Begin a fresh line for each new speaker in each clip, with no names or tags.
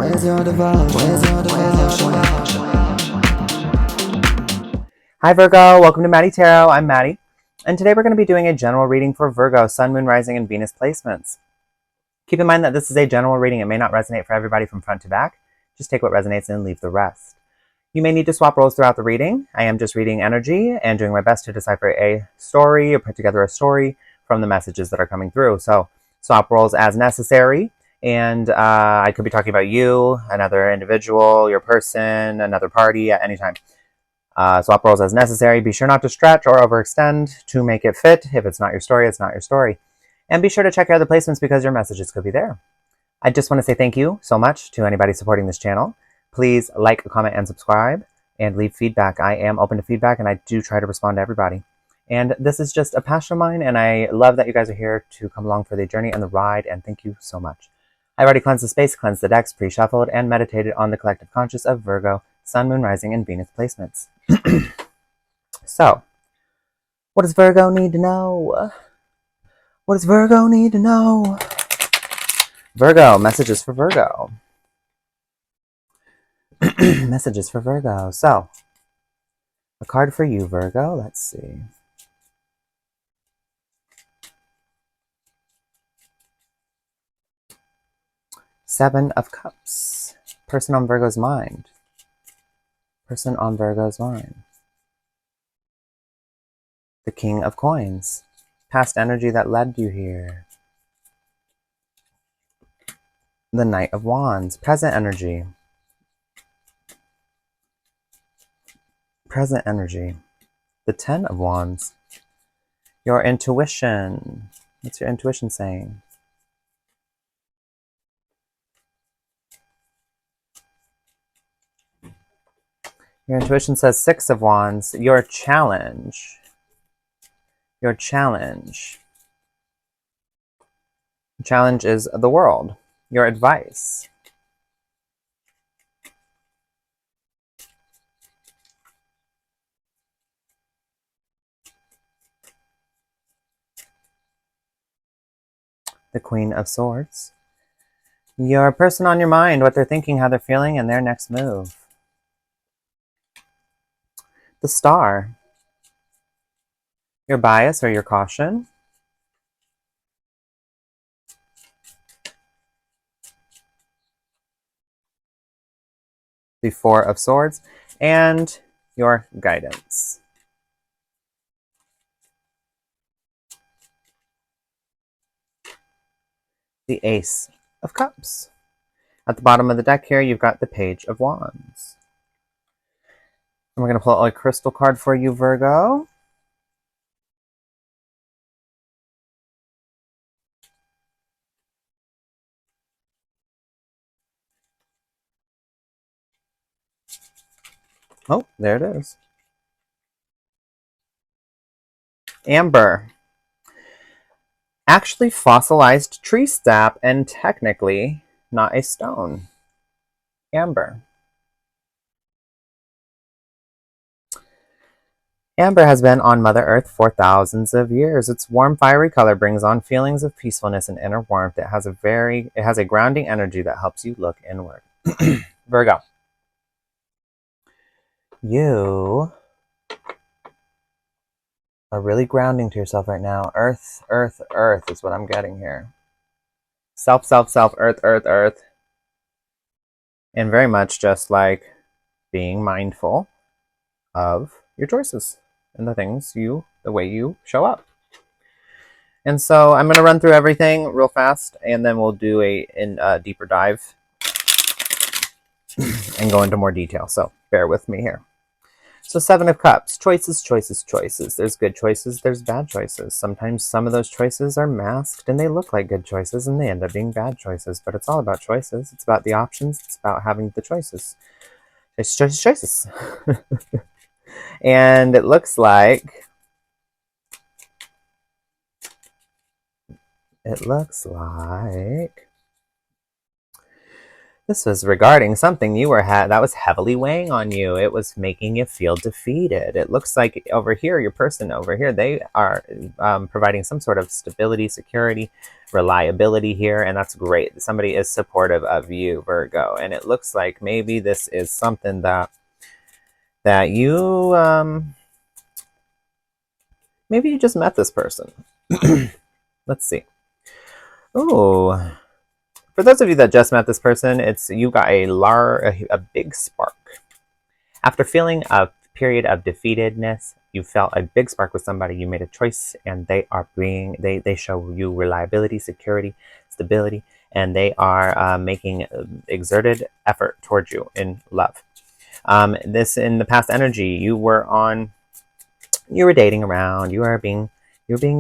Where's your devotion? Where's your devotion?
Hi Virgo, welcome to Maddie Tarot. I'm Maddie, and today we're going to be doing a general reading for Virgo, Sun, Moon, Rising, and Venus placements. Keep in mind that this is a general reading. It may not resonate for everybody from front to back. Just take what resonates and leave the rest. You may need to swap roles throughout the reading. I am just reading energy and doing my best to decipher a story or put together a story from the messages that are coming through. So swap roles as necessary. And I could be talking about you, another individual, your person, another party at any time. Swap roles as necessary. Be sure not to stretch or overextend to make it fit. If it's not your story, it's not your story. And be sure to check out the placements because your messages could be there. I just want to say thank you so much to anybody supporting this channel. Please like, comment, and subscribe, and leave feedback. I am open to feedback, and I do try to respond to everybody. And this is just a passion of mine, and I love that you guys are here to come along for the journey and the ride, and thank you so much. I've already cleansed the space, cleansed the decks, pre-shuffled, and meditated on the collective conscious of Virgo, Sun, Moon, Rising, and Venus placements. So, what does Virgo need to know? What does Virgo need to know? Virgo, messages for Virgo. Messages for Virgo. So, a card for you, Virgo. Let's see. Seven of Cups. Person on Virgo's mind. Person on Virgo's mind. The King of Coins. Past energy that led you here. The Knight of Wands. Present energy. Present energy. The Ten of Wands. Your intuition. What's your intuition saying? Your intuition says Six of Wands. Your challenge. Your challenge. The challenge is the world. Your advice. The Queen of Swords. Your person on your mind, what they're thinking, how they're feeling, and their next move. The Star. Your bias or your caution. The Four of Swords. And your guidance. The Ace of Cups. At the bottom of the deck here, you've got the Page of Wands. And we're going to pull a crystal card for you, Virgo. Oh, there it is. Amber. Actually fossilized tree sap and technically not a stone. Amber. Amber has been on Mother Earth for thousands of years. Its warm, fiery color brings on feelings of peacefulness and inner warmth. It has a grounding energy that helps you look inward. Virgo. You are really grounding to yourself right now. Earth, earth, earth is what I'm getting here. Self, self, self, earth, earth, earth. And very much just like being mindful of your choices and the way you show up. And so I'm going to run through everything real fast, and then we'll do a deeper dive and go into more detail. So bear with me here. So Seven of Cups, choices, choices, choices. There's good choices, there's bad choices. Sometimes some of those choices are masked and they look like good choices and they end up being bad choices. But it's all about choices. It's about the options. It's about having the choices. It's choices. And it looks like This was regarding something you were that was heavily weighing on you. It was making you feel defeated. It looks like over here, your person over here, they are providing some sort of stability, security, reliability here, and that's great. Somebody is supportive of you, Virgo, and it looks like maybe this is something that you maybe you just met this person. Let's see. Oh. For those of you that just met this person, it's you got a big spark. After feeling a period of defeatedness, you felt a big spark with somebody. You made a choice, and they show you reliability, security, stability, and they are making exerted effort towards you in love. This in the past energy, you were dating around. You were being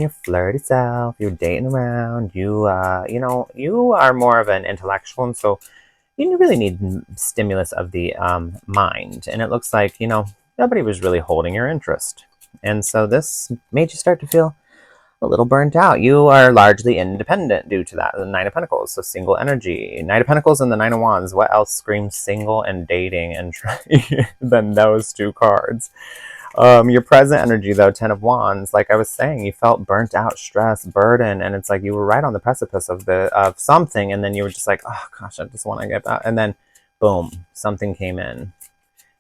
your flirty self. You're dating around. You are more of an intellectual, and so you really need stimulus of the mind. And it looks like nobody was really holding your interest, and so this made you start to feel a little burnt out. You are largely independent due to that. The Nine of Pentacles, so single energy. Nine of Pentacles and the Nine of Wands. What else screams single and dating and than those two cards? Your present energy, though, Ten of Wands, like I was saying, you felt burnt out, stressed, burden, and it's like you were right on the precipice of something, and then you were just like, oh gosh, I just want to get that, and then boom, something came in,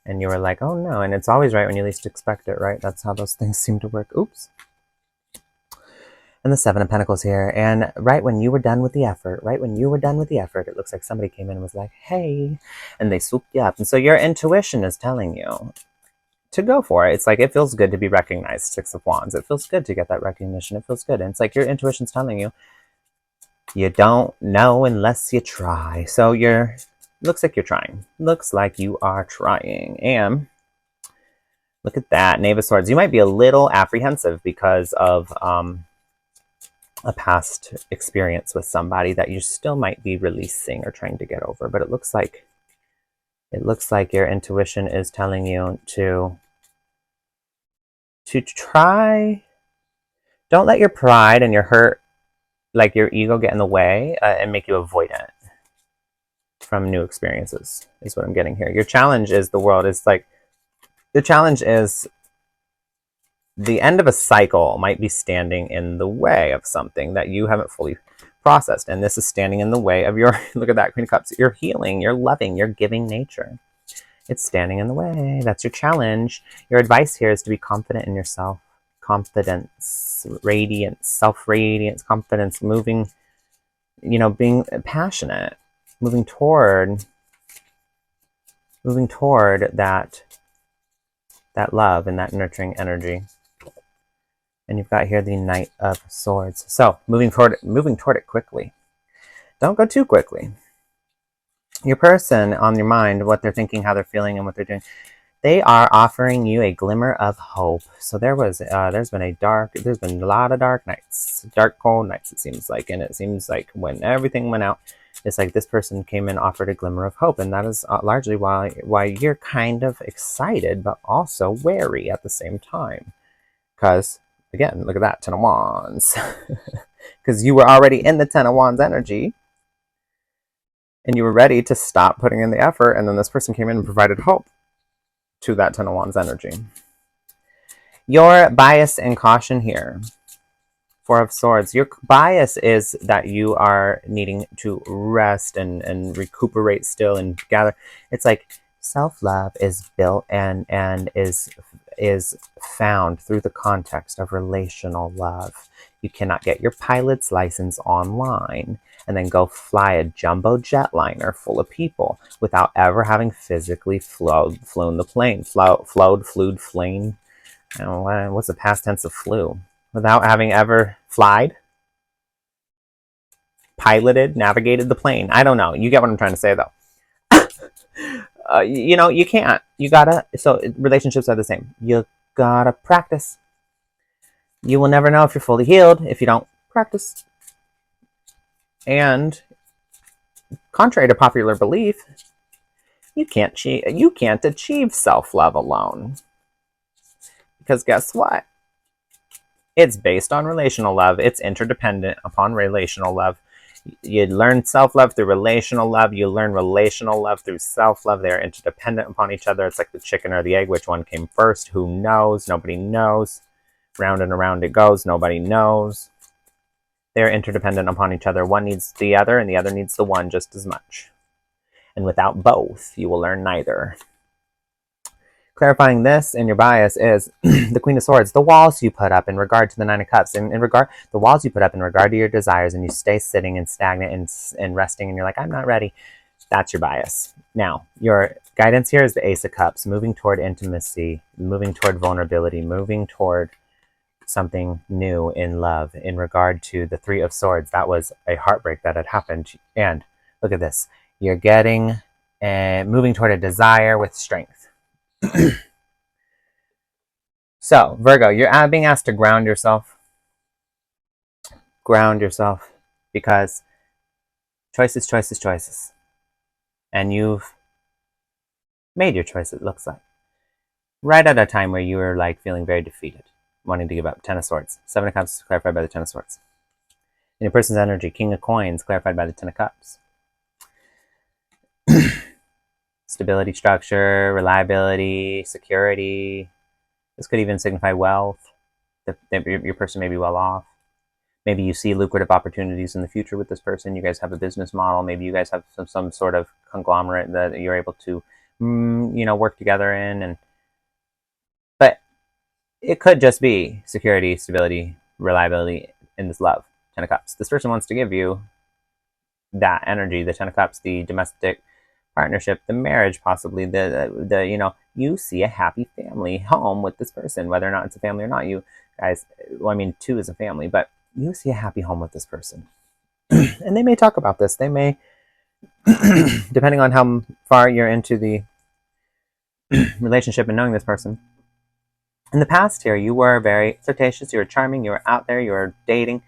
and you were like, oh no, and it's always right when you least expect it, right? That's how those things seem to work. Oops. And the Seven of Pentacles here, and right when you were done with the effort, it looks like somebody came in and was like, hey, and they swooped you up, and so your intuition is telling you to go for it. It's like it feels good to be recognized. Six of Wands. It feels good to get that recognition. It feels good. And it's like your intuition's telling you you don't know unless you try. So looks like you're trying. Looks like you are trying. And look at that. Knave of Swords. You might be a little apprehensive because of a past experience with somebody that you still might be releasing or trying to get over. But it looks like your intuition is telling you to try. Don't let your pride and your hurt, like your ego, get in the way and make you avoidant from new experiences, is what I'm getting here. Your challenge is the challenge is the end of a cycle might be standing in the way of something that you haven't fully processed. And this is standing in the way of your, look at that, Queen of Cups, your healing, your loving, your giving nature. It's standing in the way. That's your challenge. Your advice here is to be confident in yourself. Confidence, radiance, self-radiance, confidence, moving, being passionate, moving toward that love and that nurturing energy. And you've got here the Knight of Swords. So moving toward it quickly. Don't go too quickly. Your person on your mind, what they're thinking, how they're feeling, and what they're doing, they are offering you a glimmer of hope. So there's been a lot of dark nights, dark, cold nights, it seems like. And it seems like when everything went out, it's like this person came and offered a glimmer of hope. And that is largely why you're kind of excited, but also wary at the same time. Because, again, look at that, Ten of Wands. Because you were already in the Ten of Wands energy. And you were ready to stop putting in the effort. And then this person came in and provided hope to that Ten of Wands energy. Your bias and caution here. Four of Swords. Your bias is that you are needing to rest and recuperate still and gather. It's like self-love is built and is found through the context of relational love. You cannot get your pilot's license online and then go fly a jumbo jetliner full of people without ever having physically flown the plane. Flued, flame. I don't know, what's the past tense of flew? Without having ever flied, piloted, navigated the plane. I don't know. You get what I'm trying to say, though. You can't. You gotta. So relationships are the same. You gotta practice. You will never know if you're fully healed if you don't practice. And contrary to popular belief, you can't achieve self-love alone. Because guess what? It's based on relational love. It's interdependent upon relational love. You learn self-love through relational love. You learn relational love through self-love. They're interdependent upon each other. It's like the chicken or the egg. Which one came first? Who knows? Nobody knows. Round and around it goes. Nobody knows. They're interdependent upon each other. One needs the other, and the other needs the one just as much. And without both, you will learn neither. Clarifying this in your bias is the Queen of Swords, the walls you put up in regard to the Nine of Cups, and the walls you put up in regard to your desires, and you stay sitting and stagnant and resting, and you're like, I'm not ready. That's your bias. Now, your guidance here is the Ace of Cups, moving toward intimacy, moving toward vulnerability, moving toward something new in love. In regard to the Three of Swords, that was a heartbreak that had happened. And look at this. You're getting moving toward a desire with strength. So, Virgo, you're being asked to ground yourself. Ground yourself, because choices, choices, choices. And you've made your choice, it looks like. Right at a time where you were like feeling very defeated, wanting to give up. Ten of Swords. Seven of Cups clarified by the Ten of Swords. In your person's energy, King of Coins clarified by the Ten of Cups. Stability, structure, reliability, security. This could even signify wealth. Your person may be well off. Maybe you see lucrative opportunities in the future with this person. You guys have a business model. Maybe you guys have some sort of conglomerate that you're able to, work together in. But it could just be security, stability, reliability in this love. Ten of Cups. This person wants to give you that energy. The Ten of Cups, the domestic partnership, the marriage, possibly you see a happy family home with this person, whether or not it's a family or not. You guys, two is a family, but you see a happy home with this person. And they may talk about this. They may, depending on how far you're into the relationship and knowing this person. In the past here, you were very flirtatious, you were charming, you were out there, you were dating.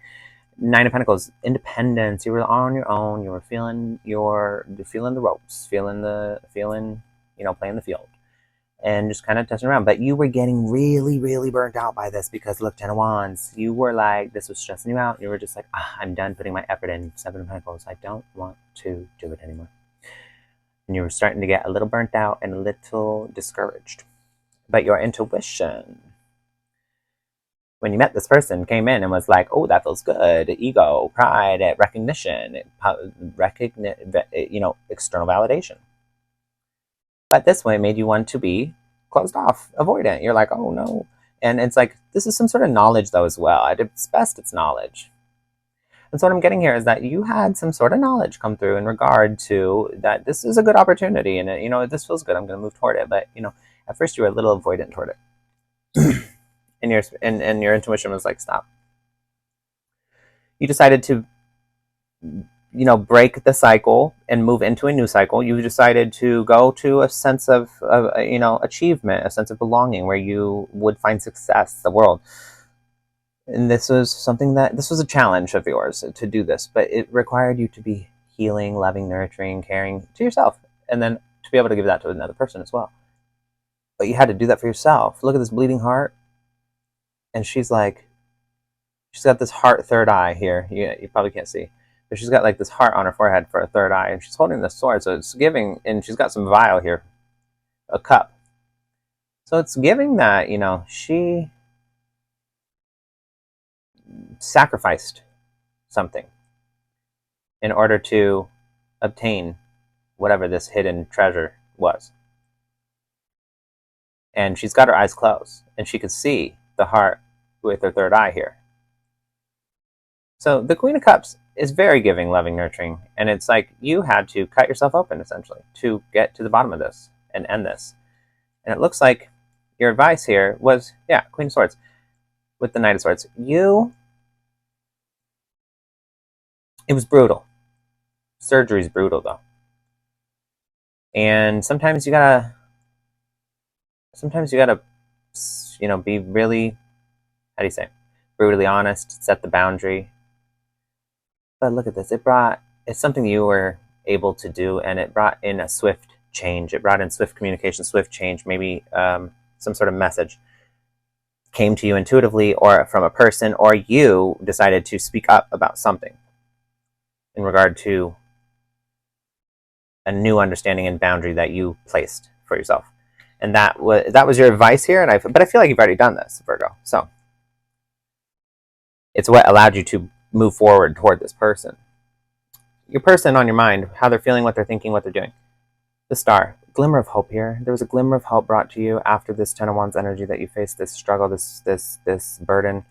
Nine of Pentacles, independence. You were on your own. You were feeling the ropes, playing the field, and just kind of touching around. But you were getting really, really burnt out by this because look, Ten of Wands. You were like, this was stressing you out. You were just like, I'm done putting my effort in. Seven of Pentacles. I don't want to do it anymore. And you were starting to get a little burnt out and a little discouraged. But your intuition, when you met this person, came in and was like, oh, that feels good. Ego, pride, recognition, external validation. But this way made you want to be closed off, avoidant. You're like, oh no. And it's like, this is some sort of knowledge though as well. At its best, it's knowledge. And so what I'm getting here is that you had some sort of knowledge come through in regard to that this is a good opportunity and this feels good. I'm going to move toward it. But, at first you were a little avoidant toward it. And your intuition was like, stop. You decided to, break the cycle and move into a new cycle. You decided to go to a sense of achievement, a sense of belonging, where you would find success, the world. And this was a challenge of yours to do this, but it required you to be healing, loving, nurturing, caring to yourself, and then to be able to give that to another person as well. But you had to do that for yourself. Look at this bleeding heart. And she's got this heart third eye here. You probably can't see. But she's got like this heart on her forehead for a third eye. And she's holding this sword. So it's giving, and she's got some vial here. A cup. So it's giving that, she sacrificed something in order to obtain whatever this hidden treasure was. And she's got her eyes closed. And she could see the heart with her third eye here. So the Queen of Cups is very giving, loving, nurturing, and it's like you had to cut yourself open essentially to get to the bottom of this and end this. And it looks like your advice here was, Queen of Swords with the Knight of Swords. It was brutal. Surgery's brutal though. And sometimes you gotta, be really, how do you say, brutally honest, set the boundary. But look at this. It's something you were able to do, and it brought in a swift change. It brought in swift communication, swift change, maybe some sort of message came to you intuitively or from a person, or you decided to speak up about something. in regard to a new understanding and boundary that you placed for yourself. And that was your advice here. But I feel like you've already done this, Virgo. So it's what allowed you to move forward toward this person. Your person on your mind, how they're feeling, what they're thinking, what they're doing. The star, glimmer of hope here. There was a glimmer of hope brought to you after this Ten of Wands energy that you faced, this struggle, this burden,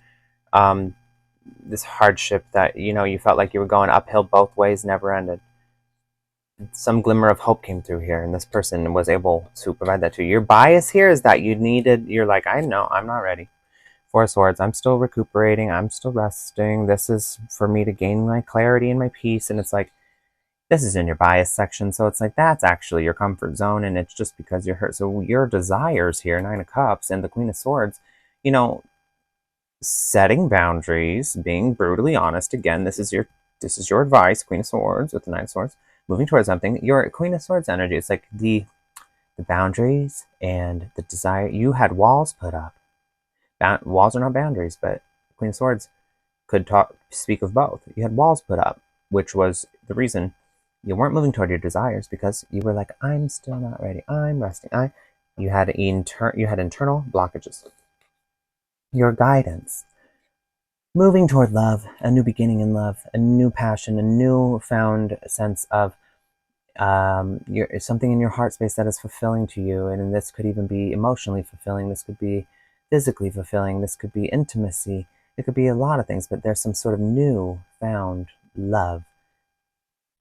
this hardship that you felt like you were going uphill both ways, never ended. Some glimmer of hope came through here, and this person was able to provide that to you. Your bias here is that you're like, I know, I'm not ready. Four of Swords, I'm still recuperating, I'm still resting. This is for me to gain my clarity and my peace. And it's like, this is in your bias section. So it's like, that's actually your comfort zone, and it's just because you're hurt. So your desires here, Nine of Cups and the Queen of Swords, setting boundaries, being brutally honest. Again, this is your advice, Queen of Swords with the Nine of Swords. Moving towards something, your Queen of Swords energy, it's like the boundaries and the desire. You had walls put up. Walls are not boundaries, but Queen of Swords could speak of both. You had walls put up, which was the reason you weren't moving toward your desires, because you were like, I'm still not ready. I'm resting. You had internal blockages. Your guidance, moving toward love, a new beginning in love, a new passion, a new found sense of something in your heart space that is fulfilling to you. And this could even be emotionally fulfilling. This could be physically fulfilling. This could be intimacy. It could be a lot of things, but there's some sort of new found love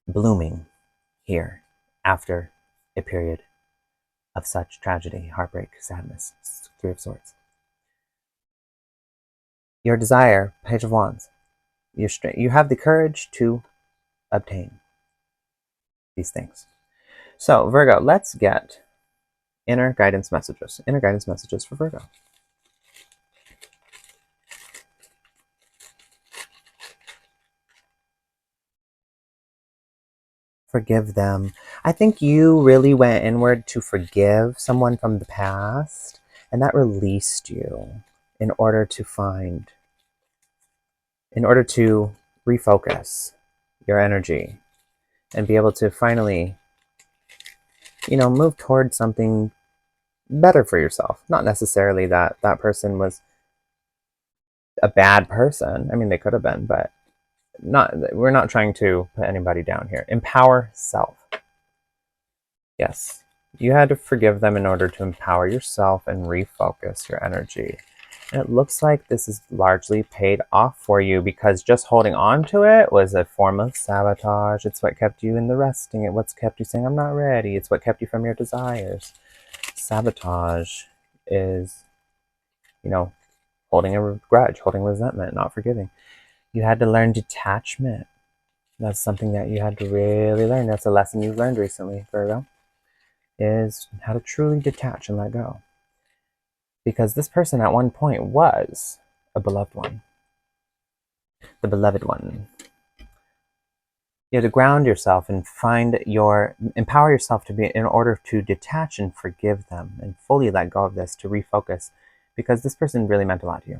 blooming here after a period of such tragedy, heartbreak, sadness. Three of Swords. Your desire, Page of Wands. You have the courage to obtain these things. So, Virgo, let's get inner guidance messages. Inner guidance messages for Virgo. Forgive them. I think you really went inward to forgive someone from the past, and that released you in order to refocus your energy and be able to finally, move towards something better for yourself. Not necessarily that that person was a bad person. I mean, they could have been, but we're not trying to put anybody down here. Empower self. Yes, you had to forgive them in order to empower yourself and refocus your energy. And it looks like this is largely paid off for you, because just holding on to it was a form of sabotage. It's what kept you in the resting. It's what's kept you saying, I'm not ready. It's what kept you from your desires. Sabotage is, holding a grudge, holding resentment, not forgiving. You had to learn detachment. That's something that you had to really learn. That's a lesson you've learned recently, Virgo, is how to truly detach and let go. Because this person at one point was a beloved one. The beloved one. You have to ground yourself and empower yourself in order to detach and forgive them and fully let go of this, to refocus, because this person really meant a lot to you.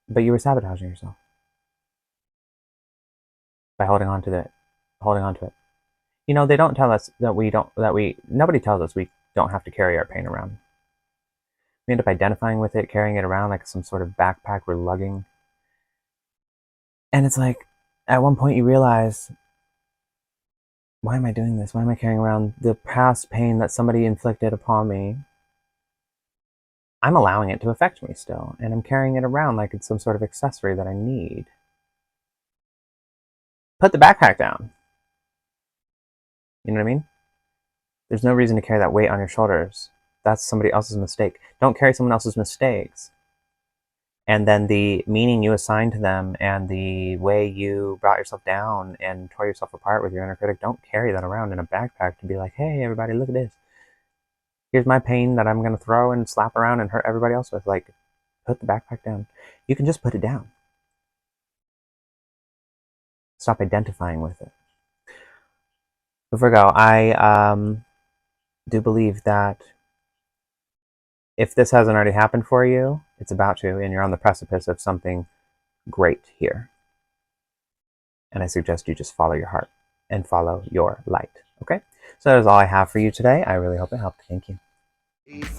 But you were sabotaging yourself by holding on to it. They don't tell us nobody tells us we don't have to carry our pain around. We end up identifying with it, carrying it around like some sort of backpack we're lugging. And it's like, at one point you realize, why am I doing this? Why am I carrying around the past pain that somebody inflicted upon me? I'm allowing it to affect me still, and I'm carrying it around like it's some sort of accessory that I need. Put the backpack down. You know what I mean? There's no reason to carry that weight on your shoulders. That's somebody else's mistake. Don't carry someone else's mistakes. And then the meaning you assign to them and the way you brought yourself down and tore yourself apart with your inner critic, don't carry that around in a backpack to be like, hey, everybody, look at this. Here's my pain that I'm going to throw and slap around and hurt everybody else with. Like, put the backpack down. You can just put it down. Stop identifying with it. But Virgo, I do believe that if this hasn't already happened for you, it's about to, and you're on the precipice of something great here. And I suggest you just follow your heart and follow your light. Okay? So that is all I have for you today. I really hope it helped. Thank you.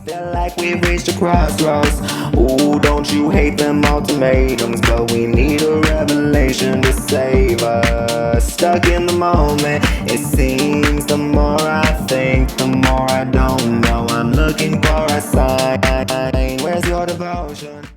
Feel like we've reached a crossroads. Ooh, don't you hate them ultimatums? But we need a revelation to save us. Stuck in the moment, it seems. The more I think, the more I don't know. I'm looking for a sign. Where's your devotion?